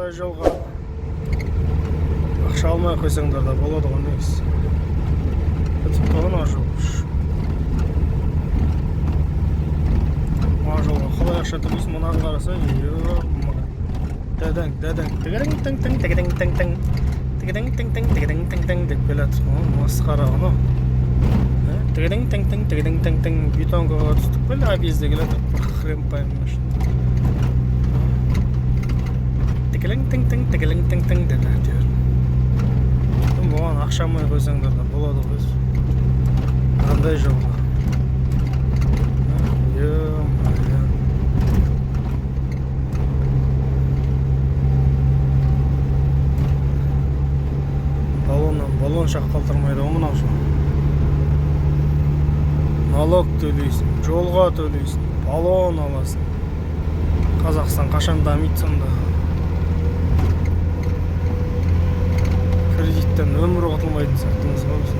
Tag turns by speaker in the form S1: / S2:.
S1: андай жолға ақша алмай қойсаңдар да болады ғой негізі. Бітіп қалған ар жол. Ар жолға қалай ақша төлейсің, мұнан қараса, дәдәң деп келеді. Масқара ғана. Бетонкаға түстік пәлі объезде келеді. Хрен пойми машина. Деді әйтеуір. Бұған ақшамай қойсаңдар да болады ғой. Қандай жолға. Баллон шаққалтырмайды ғой мынау жол. Налог төлейсің, жолға төлейсің, баллон аласың. Қазақстан қашан дамиды сонда. Кредиттен өмір құтылмайтын сияқтымыз ғой біз.